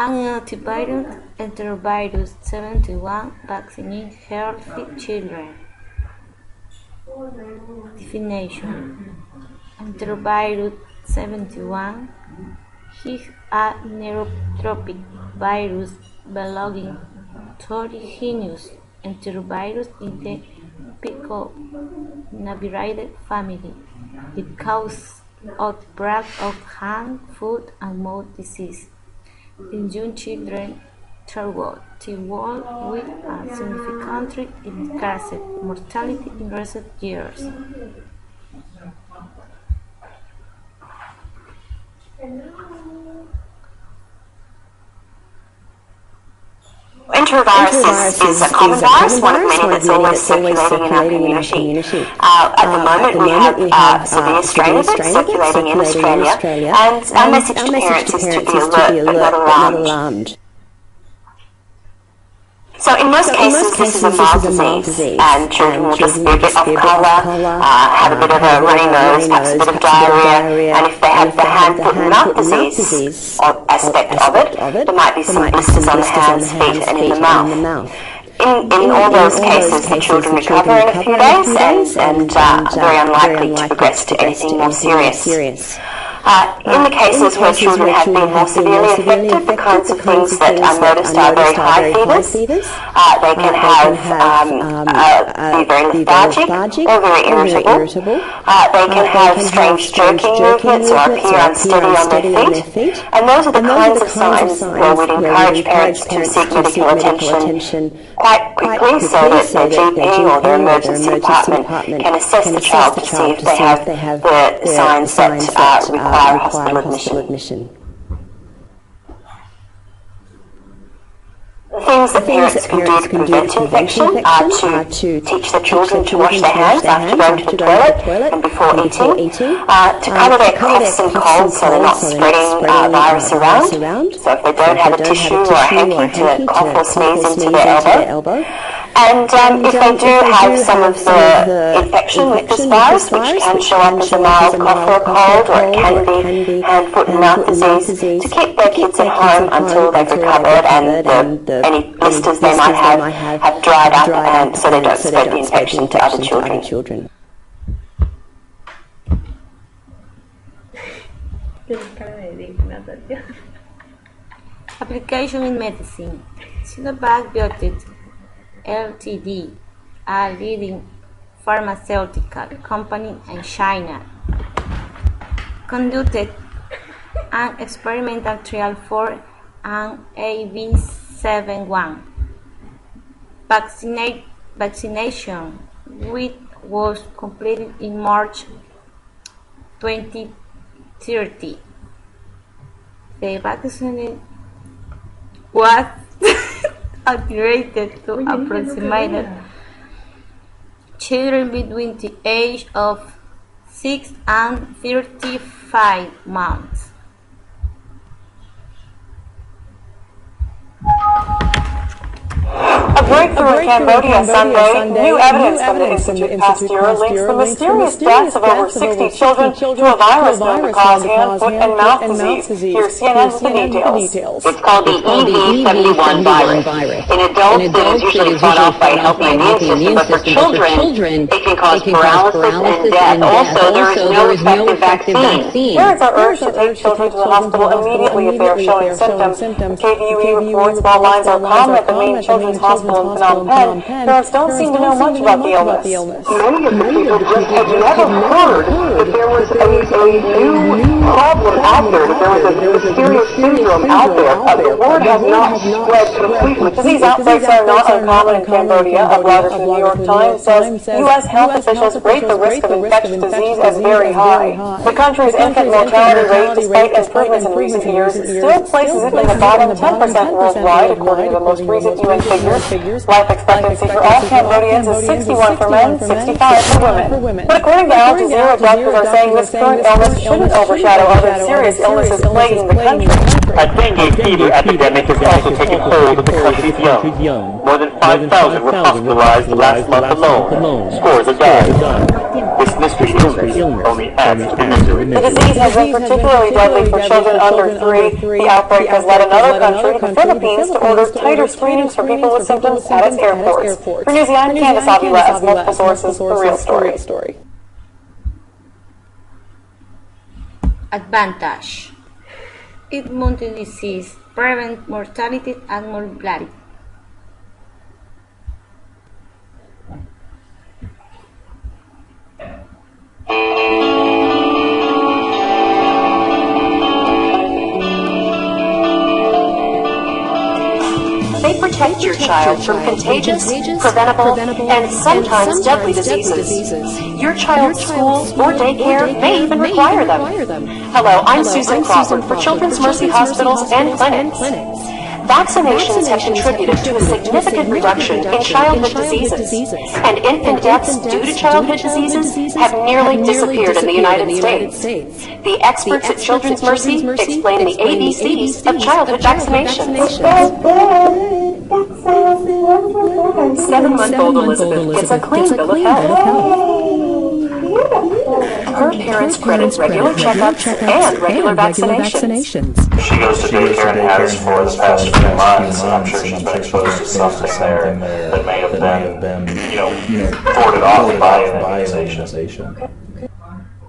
An antivirus, Enterovirus 71, vaccinating healthy children. Definition: Enterovirus 71 is a neurotropic virus belonging to the genus Enterovirus in the Picornaviridae family. It causes outbreaks of hand, foot, and mouth disease in young children throughout the world, with a significantly increased mortality in recent years. Enterovirus is a common virus, one of many that's always circulating in our community. At the moment, we have severe strain of it circulating in Australia, and our message to parents is to be alert but not alarmed. So in most cases, this is a mild disease, and children will just be a bit off colour, have a bit of a runny nose, perhaps a bit of diarrhea, and if they have the hand, foot and mouth disease aspect of it, there might be some blisters on the hands, feet and in the mouth. In all those cases, the children recover in a few days and are very unlikely to progress to anything more serious. In the cases where children have been more severely affected, the kinds of things that are noticed are very high fevers. They can be very lethargic or very irritable. They can have strange jerking movements or appear unsteady on their feet. And those are the kinds of signs where we'd encourage parents to seek medical attention quite quickly so that their GP or their emergency department can assess the child to see if they have the signs that require hospital admission. The things that parents can do to prevent infection are to teach their children to wash their hands after going to the toilet and before eating, to cover their coughs and colds so they're not spreading virus around. So if they don't have a tissue or a hanky to cough or sneeze into their elbow. And if they do have some of the infection with this virus, which can show up as a mild cough or a cold, or it can be hand, foot and mouth disease, to keep their kids at home until they've recovered and any blisters they might have dried up, and so they don't spread the infection to other children. Application in medicine. Sinovac Biotech Ltd, a leading pharmaceutical company in China, conducted an experimental trial for an AV71 vaccination, which was completed in March 2030. The vaccine was activated to approximate children between the age of 6 and 35 months. A breakthrough in Cambodia Sunday. New evidence from the Institute Pasteur links the mysterious deaths of over 60 children to a virus known to cause hand, foot, and mouth disease. Here's CNN with the details. It's called the EV71 virus. In adults, it is usually fought off by a healthy immune system, but for children, it can cause paralysis and death. Also, there is no effective vaccine. Parents are urged to take children to the hospital immediately if they are showing symptoms. KVUE reports while lines are common at the main children's hospital in Phnom Penh, parents don't seem to know much about the illness. Many of the people just had never heard that there was a new problem out there, that there was a mysterious syndrome out there. The word has not spread completely. Disease outbreaks are not uncommon in Cambodia. A blogger from the New York Times says U.S. health officials rate the risk of infectious disease as very high. The country's infant mortality rate, despite improvements in recent years, still places it in the bottom 10% worldwide, according to the most recent UN figures. Life expectancy for all Cambodians is 61 for men, 65 for women. But according to Al Jazeera, doctors are saying this current illness shouldn't overshadow other serious illnesses plaguing the country. A dengue fever epidemic is also taking hold of the country's young. More than 5,000 were hospitalized last month alone. Scores have died. This mystery illness only adds to the misery. The disease has been particularly deadly for children under 3. The outbreak has led another country, the Philippines, to order tighter screenings for people with symptoms at its airports. For News I'm Candace Avila as multiple sources, The Real Story. Advantage. It mountain disease prevent mortality and morbidity. They protect your child from contagious, preventable, and sometimes deadly diseases. Your child's school or daycare may even require them. Hello, I'm Susan Crawford for Children's Mercy Hospitals and Clinics. Vaccinations have contributed to a significant reduction in childhood diseases, and infant deaths due to childhood diseases have nearly disappeared in the United States. The experts at Children's Mercy explain the ABCs of childhood vaccinations. 7-month-old Elizabeth gets a clean bill of health. Her parents credit regular checkups and regular vaccinations. She goes to daycare and has for the past few months, and I'm sure she's been exposed to something there that may have been, forwarded off by an immunization.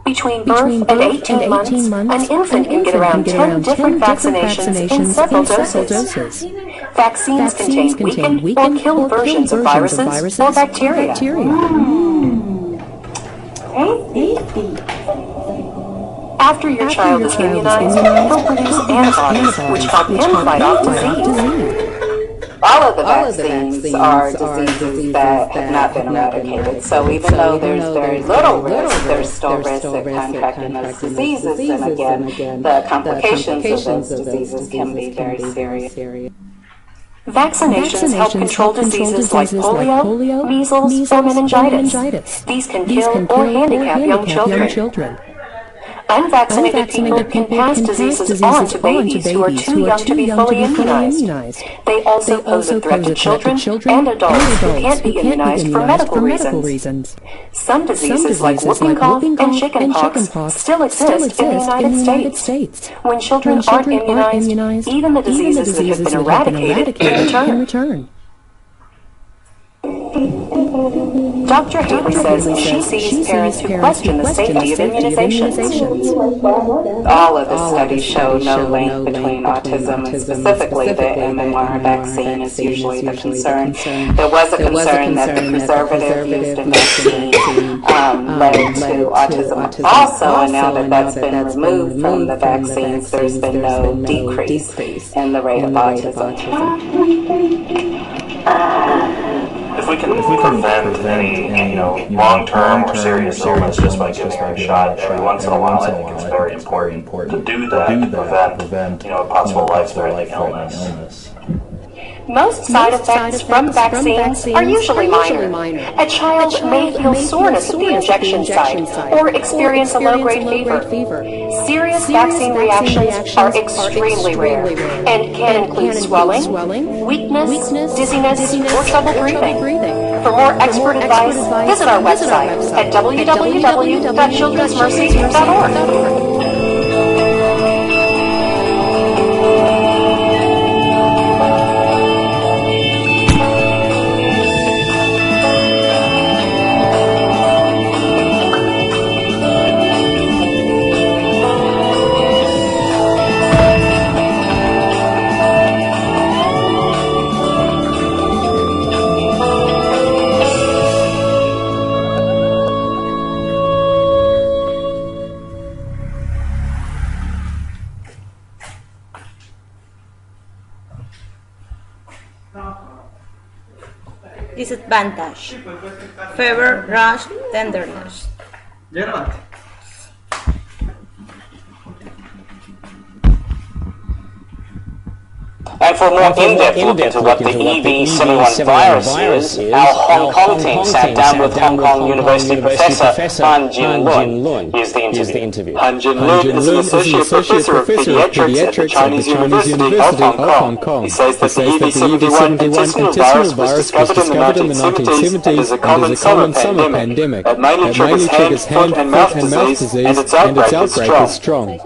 Between birth and 18 months, an infant can get around 10 different vaccinations in several doses. Vaccines contain weakened or killed versions of viruses or bacteria. After your child is immunized, they'll produce antibodies which help him fight off disease. All of the vaccines are diseases that have not been eradicated. So even though there's very little risk, there's still risk of contracting those diseases. And again, the complications of those diseases can be very serious. Vaccinations help control diseases like polio, measles, or meningitis. These can kill or handicap young children. Unvaccinated people can pass diseases on to babies who are too young to be fully immunized. They also pose a threat to children and adults who can't be immunized for medical reasons. Some diseases like whooping cough and chickenpox still exist in the United States. When children aren't immunized, even the diseases that have been eradicated can return. Dr. Haley says she sees parents who question the safety of immunizations. All of the studies show no link between autism and specifically the MMR vaccine is usually the concern. There was a concern that the preservative used in vaccine led to autism also, and now that that's been removed from the vaccines, there's been no decrease in the rate of autism. If we can prevent any long-term or serious illness just by giving her a shot every once in a while, I think it's very important to do that to prevent a possible life-threatening illness. Most side effects from vaccines are usually minor. A child may feel soreness at the injection site or experience a low-grade fever. Serious vaccine reactions are extremely rare and can include swelling, weakness, dizziness, or trouble breathing. For more expert advice, visit our website at www.childrensmercy.org. Disadvantage: fever, rash, tenderness. And for a more in-depth look into what the EV71 virus is, our Hong Kong team sat down with Hong Kong University Professor Han Jin-lun. Here's the interview. Han Jin-lun is an associate professor of pediatrics at the Chinese University of Hong Kong. He says that the EV71 intestinal virus was discovered in the 1970s and is a common summer pandemic that mainly triggers hand, foot and mouth disease, and its outbreak is strong.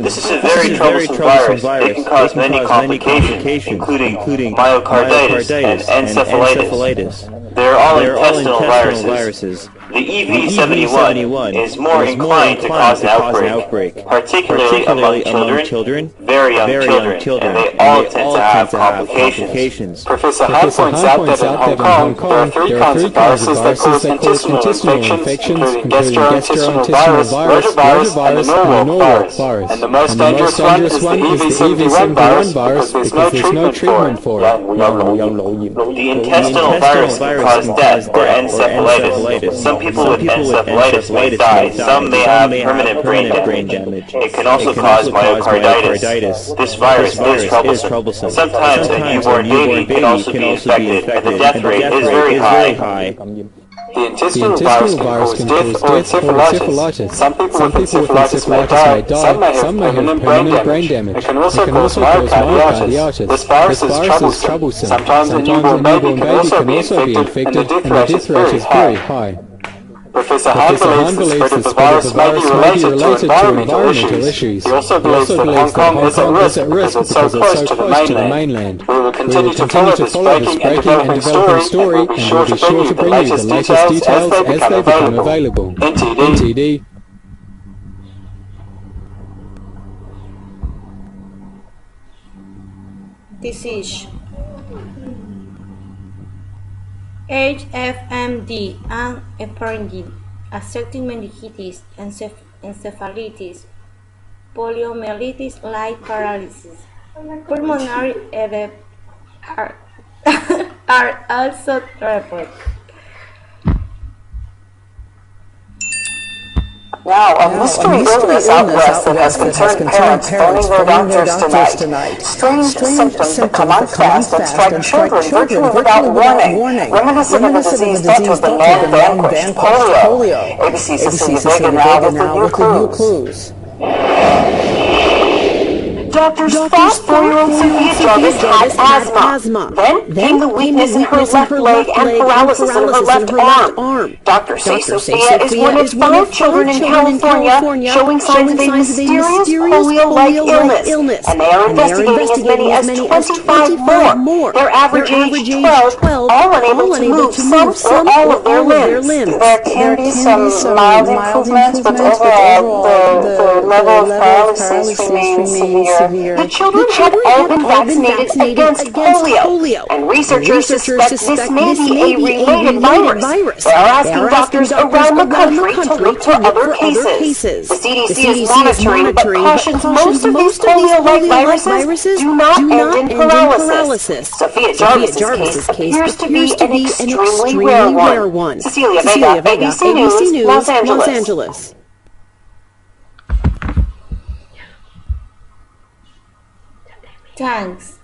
This is a very troublesome virus. It can cause many complications, including myocarditis and encephalitis. They're all intestinal viruses. The EV71 is more inclined to cause an outbreak, particularly among children, very young children, and they all tend to have complications. Professor Han points out that in Hong Kong, there are three kinds of viruses that cause intestinal infections, including gastrointestinal virus, rotavirus, and the Norwalk virus. And the most dangerous one is the EV71 virus because there's no treatment for it. The intestinal virus can cause death or encephalitis. Some people with encephalitis may die. Some may have permanent brain damage. It can also cause myocarditis. This virus is troublesome. Sometimes a newborn baby can also be infected, and the death rate is very high. The intestinal virus can cause death or encephalitis. Some people with encephalitis may die. Some may have permanent brain damage. It can also cause myocarditis. This virus is troublesome. Sometimes a newborn baby can also be infected, and the death rate is very high. Professor Han believes the spread of the virus may be related to environmental issues. He also believes that Hong Kong is at risk because it's so close to the mainland. We will continue to follow this breaking and developing story and will be sure to bring you the latest details as they become available. NTD. Disease. HFMD and heparin affecting meningitis, encephalitis, poliomyelitis like paralysis. Pulmonary edema are also reported. Now, a mystery illness out west that has concerned parents phoning their doctors tonight. Strange symptoms that come on fast and strike children virtually without warning, reminiscent of a disease thought to have been long vanquished, polio. ABC Cecilia Vega now with the new clues. Doctors thought 4-year-old Sophia Jarvis had asthma. Then came the weakness in her left leg and paralysis in her left arm. Doctors say Sophia is one of 5 children in California showing signs of a mysterious polio-like illness, and they are investigating as many as 25 more. Their average age 12, all unable to move some or all of their limbs. There can be some mild improvements, but overall the level of paralysis remains severe. The children have all been vaccinated against polio, and researchers suspect this may be a related virus. They are asking doctors around the country to look for other cases. The CDC is monitoring, but cautions most of these polio-like viruses do not end in paralysis. Sophia Jarvis' case appears to be an extremely rare one. Cecilia Vega, ABC News, Los Angeles. Thanks.